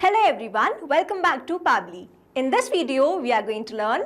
Hello everyone, welcome back to Pabbly. In this video, we are going to learn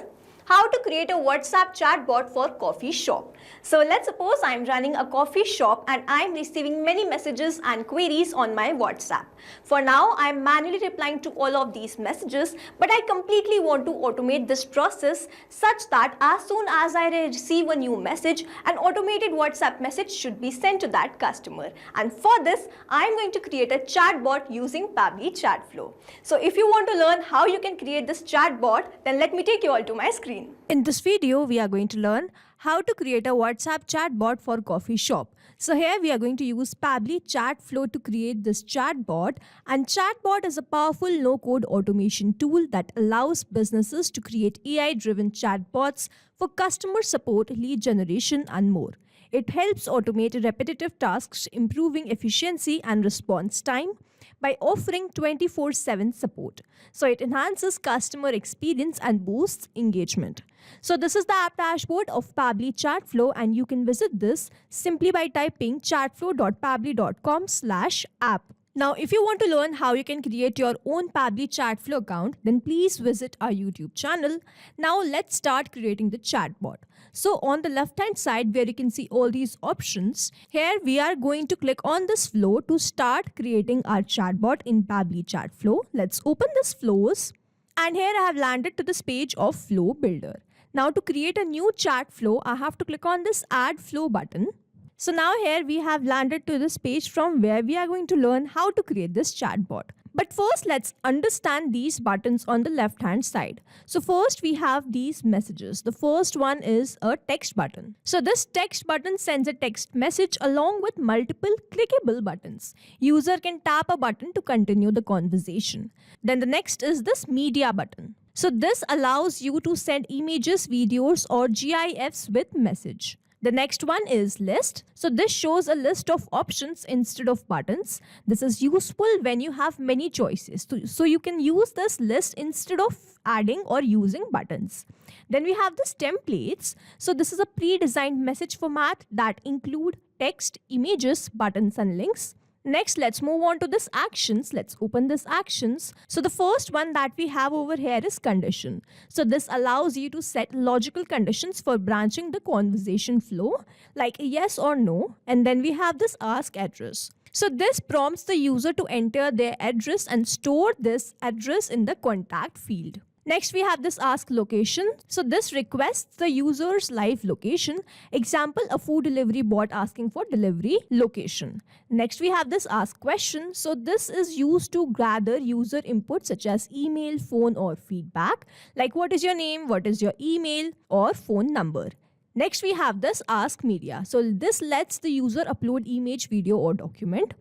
how to create a WhatsApp chatbot for coffee shop. So let's suppose I'm running a coffee shop and I'm receiving many messages and queries on my WhatsApp. For now, I'm manually replying to all of these messages, but I completely want to automate this process such that as soon as I receive a new message, an automated WhatsApp message should be sent to that customer. And for this, I'm going to create a chatbot using Pabbly Chatflow. So if you want to learn how you can create this chatbot, then let me take you all to my screen. In this video, we are going to learn how to create a WhatsApp chatbot for coffee shop. So here we are going to use Pabbly Chatflow to create this chatbot, and chatbot is a powerful no-code automation tool that allows businesses to create AI-driven chatbots for customer support, lead generation and more. It helps automate repetitive tasks, improving efficiency and response time by offering 24/7 support. So it enhances customer experience and boosts engagement. So this is the app dashboard of Pabbly Chatflow, and you can visit this simply by typing chatflow.pabbly.com/app. Now, if you want to learn how you can create your own Pabbly Chatflow account, then please visit our YouTube channel. Now, let's start creating the chatbot. So, on the left-hand side where you can see all these options, here we are going to click on this flow to start creating our chatbot in Pabbly Chatflow. Let's open this flows, and here I have landed to this page of Flow Builder. Now, to create a new chat flow, I have to click on this Add Flow button. So now here we have landed to this page from where we are going to learn how to create this chatbot. But first, let's understand these buttons on the left hand side. So first we have these messages. The first one is a text button. So this text button sends a text message along with multiple clickable buttons. User can tap a button to continue the conversation. Then the next is this media button. So this allows you to send images, videos or GIFs with message. The next one is list. So this shows a list of options instead of buttons. This is useful when you have many choices. So you can use this list instead of adding or using buttons. Then we have this templates. So this is a pre-designed message format that include text, images, buttons and links. Next, let's move on to this actions. Let's open this actions. So the first one that we have over here is condition. So this allows you to set logical conditions for branching the conversation flow, like a yes or no. And then we have this ask address. So this prompts the user to enter their address and store this address in the contact field. Next, we have this ask location. So this requests the user's live location. Example, a food delivery bot asking for delivery location. Next, we have this ask question. So this is used to gather user input such as email, phone or feedback. Like what is your name, what is your email or phone number. Next, we have this ask media. So this lets the user upload image, video or document.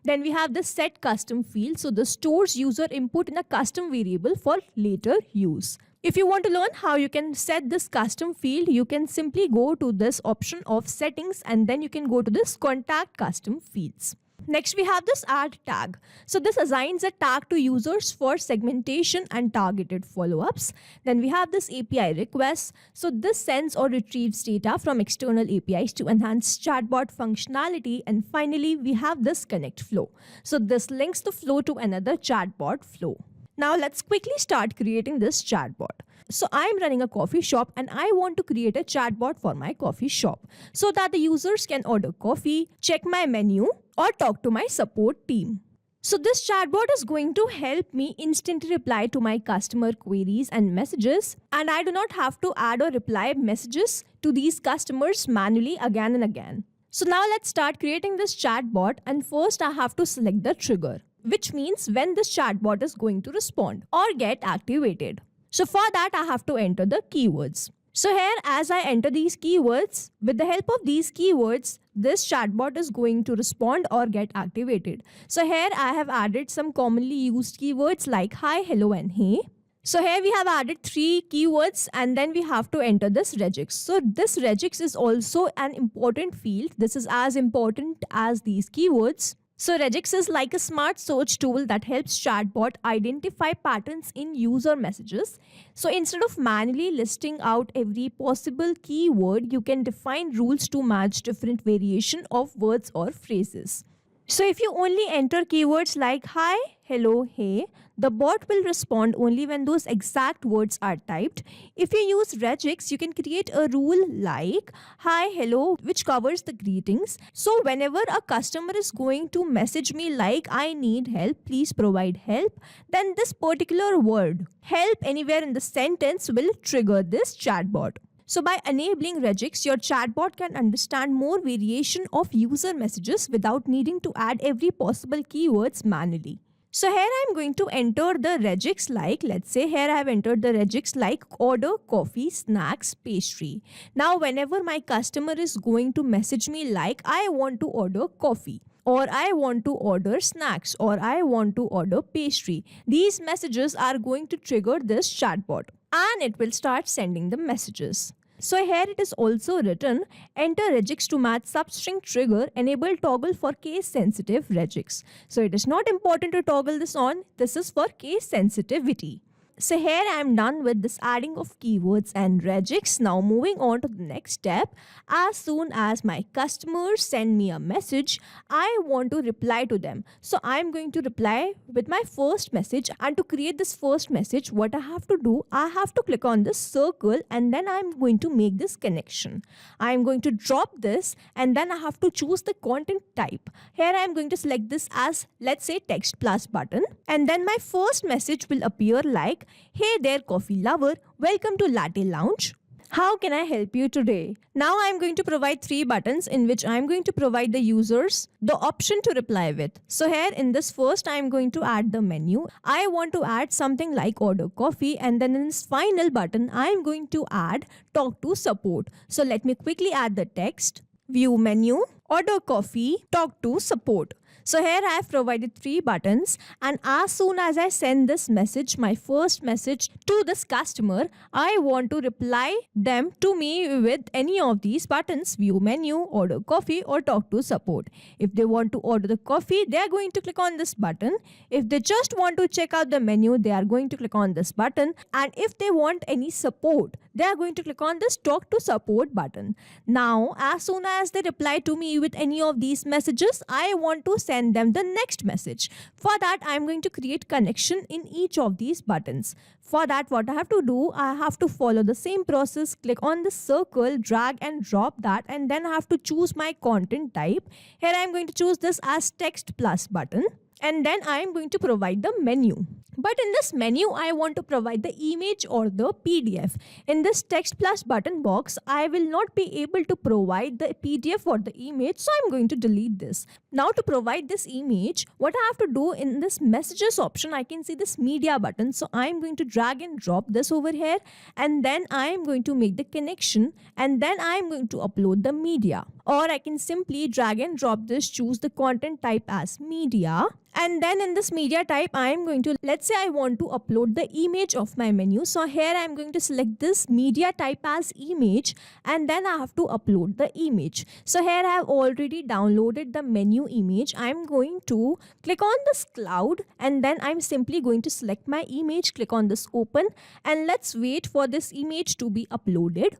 Then we have this set custom field. So this stores user input in a custom variable for later use. If you want to learn how you can set this custom field, you can simply go to this option of settings and then you can go to this contact custom fields. Next, we have this add tag. So this assigns a tag to users for segmentation and targeted follow-ups. Then we have this API requests. So this sends or retrieves data from external APIs to enhance chatbot functionality. And finally, we have this connect flow. So this links the flow to another chatbot flow. Now let's quickly start creating this chatbot. So I'm running a coffee shop and I want to create a chatbot for my coffee shop so that the users can order coffee, check my menu or talk to my support team. So this chatbot is going to help me instantly reply to my customer queries and messages, and I do not have to add or reply messages to these customers manually again and again. So now let's start creating this chatbot, and first I have to select the trigger, which means when this chatbot is going to respond or get activated. So for that, I have to enter the keywords. So here, as I enter these keywords, with the help of these keywords, this chatbot is going to respond or get activated. So here I have added some commonly used keywords like hi, hello and hey. So here we have added 3 keywords and then we have to enter this regex. So this regex is also an important field. This is as important as these keywords. So regex is like a smart search tool that helps chatbot identify patterns in user messages. So instead of manually listing out every possible keyword, you can define rules to match different variation of words or phrases. So if you only enter keywords like hi, hello, hey, the bot will respond only when those exact words are typed. If you use regex, you can create a rule like hi, hello, which covers the greetings. So whenever a customer is going to message me like I need help, please provide help, then this particular word, help, anywhere in the sentence will trigger this chatbot. So by enabling regex, your chatbot can understand more variation of user messages without needing to add every possible keywords manually. So here I am going to enter the regex like, let's say here I have entered the regex like order coffee, snacks, pastry. Now whenever my customer is going to message me like I want to order coffee, or I want to order snacks, or I want to order pastry, these messages are going to trigger this chatbot and it will start sending the messages. So here it is also written, enter regex to match substring trigger, enable toggle for case sensitive regex. So it is not important to toggle this on, this is for case sensitivity. So here I am done with this adding of keywords and regex. Now moving on to the next step. As soon as my customers send me a message, I want to reply to them. So I am going to reply with my first message, and to create this first message, what I have to do, I have to click on this circle and then I am going to make this connection. I am going to drop this and then I have to choose the content type. Here I am going to select this as, let's say, text plus button, and then my first message will appear like, hey there coffee lover, welcome to Latte Lounge. How can I help you today? Now I'm going to provide 3 buttons in which I'm going to provide the users the option to reply with. So here in this first I'm going to add the menu. I want to add something like order coffee, and then in this final button I'm going to add talk to support. So let me quickly add the text, view menu, order coffee, talk to support. So here I have provided 3 buttons, and as soon as I send this message, my first message to this customer, I want to reply them to me with any of these buttons, view menu, order coffee or talk to support. If they want to order the coffee, they are going to click on this button. If they just want to check out the menu, they are going to click on this button. And if they want any support, they are going to click on this talk to support button. Now, as soon as they reply to me with any of these messages, I want to send them the next message. For that, I am going to create connection in each of these buttons. For that, what I have to do, I have to follow the same process, click on the circle, drag and drop that, and then I have to choose my content type. Here I am going to choose this as text plus button, and then I am going to provide the menu. But in this menu, I want to provide the image or the PDF. In this text plus button box, I will not be able to provide the PDF or the image, so I'm going to delete this. Now to provide this image, what I have to do, in this messages option, I can see this media button. So I'm going to drag and drop this over here, and then I am going to make the connection, and then I am going to upload the media. Or I can simply drag and drop this, choose the content type as media, and then in this media type, I am going to, let's say I want to upload the image of my menu. So here I am going to select this media type as image, and then I have to upload the image. So here I have already downloaded the menu image. I am going to click on this cloud, and then I'm simply going to select my image, click on this open, and let's wait for this image to be uploaded.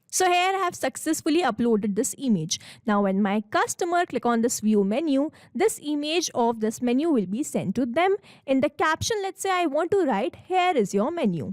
So here I have successfully uploaded this image. Now when my customer click on this view menu, this image of this menu will be sent to them. In the caption, let's say I want to write, here is your menu.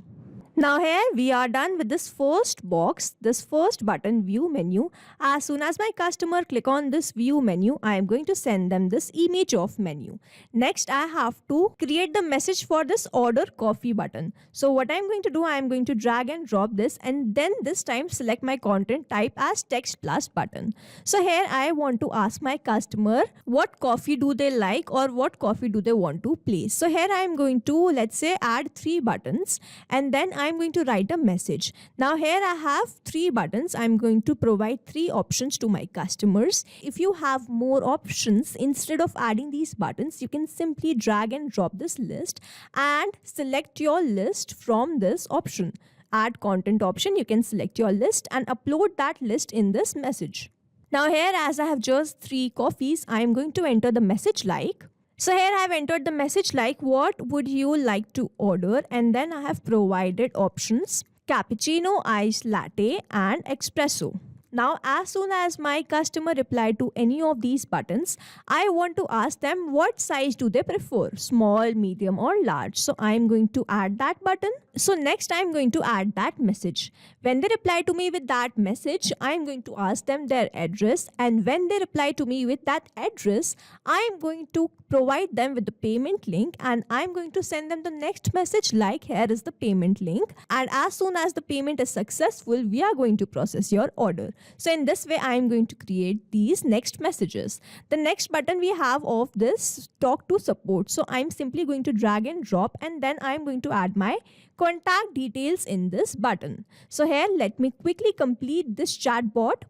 Now here we are done with this first box, this first button, view menu. As soon as my customer click on this view menu, I am going to send them this image of menu. Next, I have to create the message for this order coffee button. So what I am going to do, I am going to drag and drop this, and then this time select my content type as text plus button. So here I want to ask my customer what coffee do they like or what coffee do they want to place. So here I am going to, let's say, add 3 buttons, and then I'm going to write a message. Now here I have 3 buttons. I'm going to provide 3 options to my customers. If you have more options, instead of adding these buttons, you can simply drag and drop this list and select your list from this option. Add content option, you can select your list and upload that list in this message. Now here, as I have just 3 coffees, I am going to enter the message like. So here I have entered the message like, what would you like to order? And then I have provided options, cappuccino, iced latte and espresso. Now, as soon as my customer reply to any of these buttons, I want to ask them what size do they prefer, small, medium or large. So I'm going to add that button. So next I'm going to add that message. When they reply to me with that message, I'm going to ask them their address, and when they reply to me with that address, I'm going to provide them with the payment link, and I'm going to send them the next message like, here is the payment link, and as soon as the payment is successful, we are going to process your order. So in this way, I am going to create these next messages. The next button we have of this talk to support. So I'm simply going to drag and drop, and then I'm going to add my contact details in this button. So here, let me quickly complete this chatbot.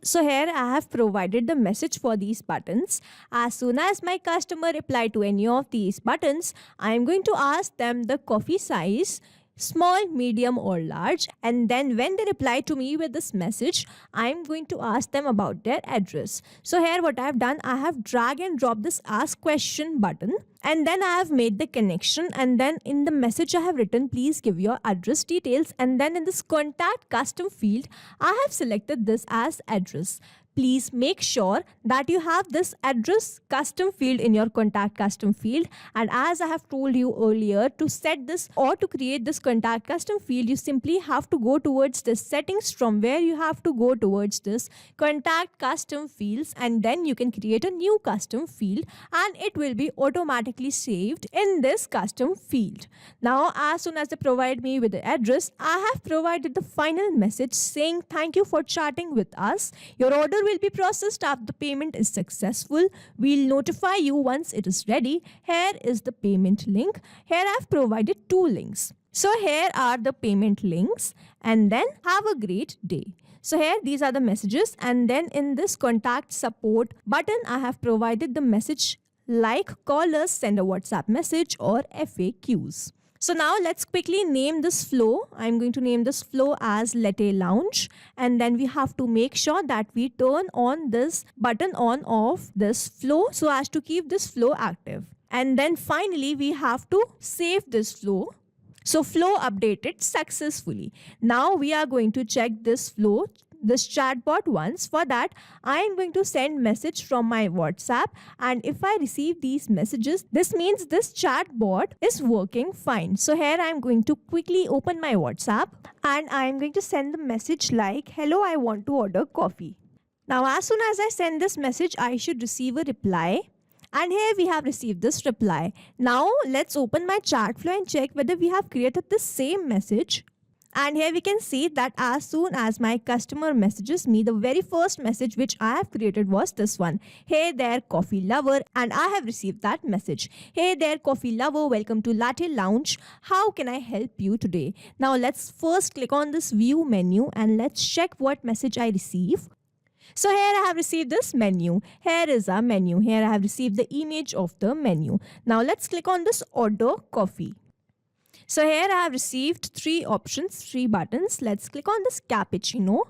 So here I have provided the message for these buttons. As soon as my customer reply to any of these buttons, I am going to ask them the coffee size, small, medium or large, and then when they reply to me with this message, I'm going to ask them about their address. So here what I have done, I have drag and drop this ask question button, and then I have made the connection, and then in the message I have written, please give your address details, and then in this contact custom field, I have selected this as address. Please make sure that you have this address custom field in your contact custom field. And as I have told you earlier, to set this or to create this contact custom field, you simply have to go towards the settings, from where you have to go towards this contact custom fields, and then you can create a new custom field and it will be automatically saved in this custom field. Now, as soon as they provide me with the address, I have provided the final message saying, thank you for chatting with us. Your order will be processed after the payment is successful. We'll notify you once it is ready. Here is the payment link. Here I've provided 2 links. So here are the payment links, and then have a great day. So here these are the messages, and then in this contact support button, I have provided the message like call us, send a WhatsApp message or FAQs. So now let's quickly name this flow. I'm going to name this flow as Latte Lounge, and then we have to make sure that we turn on this button on of this flow so as to keep this flow active. And then finally we have to save this flow. So flow updated successfully. Now we are going to check this flow, this chatbot once. For that, I am going to send message from my WhatsApp, and if I receive these messages, this means this chatbot is working fine. So here I am going to quickly open my WhatsApp, and I am going to send the message like, hello, I want to order coffee. Now as soon as I send this message, I should receive a reply. And here we have received this reply. Now let's open my chat flow and check whether we have created the same message. And here we can see that as soon as my customer messages me, the very first message which I have created was this one. Hey there, coffee lover. And I have received that message. Hey there, coffee lover. Welcome to Latte Lounge. How can I help you today? Now let's first click on this view menu and let's check what message I receive. So here I have received this menu. Here is our menu. Here I have received the image of the menu. Now let's click on this order coffee. So here I have received 3 options, 3 buttons. Let's click on this cappuccino.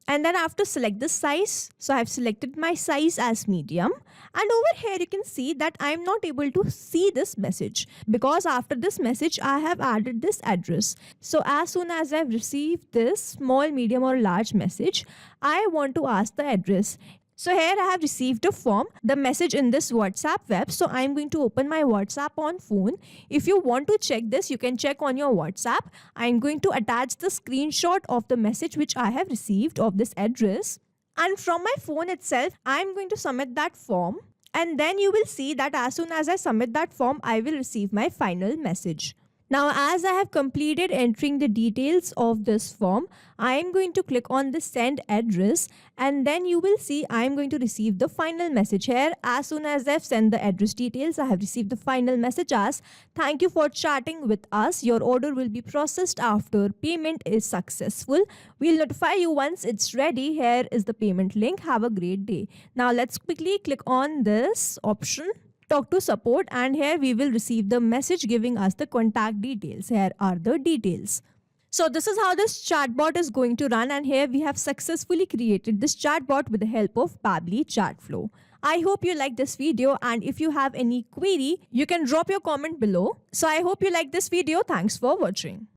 And then I have to select the size. So I have selected my size as medium. And over here you can see that I am not able to see this message, because after this message I have added this address. So as soon as I have received this small, medium or large message, I want to ask the address. So here I have received a form, the message in this WhatsApp web. So I am going to open my WhatsApp on phone. If you want to check this, you can check on your WhatsApp. I am going to attach the screenshot of the message which I have received of this address. And from my phone itself, I am going to submit that form. And then you will see that as soon as I submit that form, I will receive my final message. Now, as I have completed entering the details of this form, I am going to click on the send address, and then you will see I am going to receive the final message here. As soon as I have sent the address details, I have received the final message as, thank you for chatting with us. Your order will be processed after payment is successful. We'll notify you once it's ready. Here is the payment link. Have a great day. Now, let's quickly click on this option, talk to support, and here we will receive the message giving us the contact details. Here are the details. So this is how this chatbot is going to run, and here we have successfully created this chatbot with the help of Pabbly Chatflow. I hope you like this video, and if you have any query, you can drop your comment below. So I hope you like this video. Thanks for watching.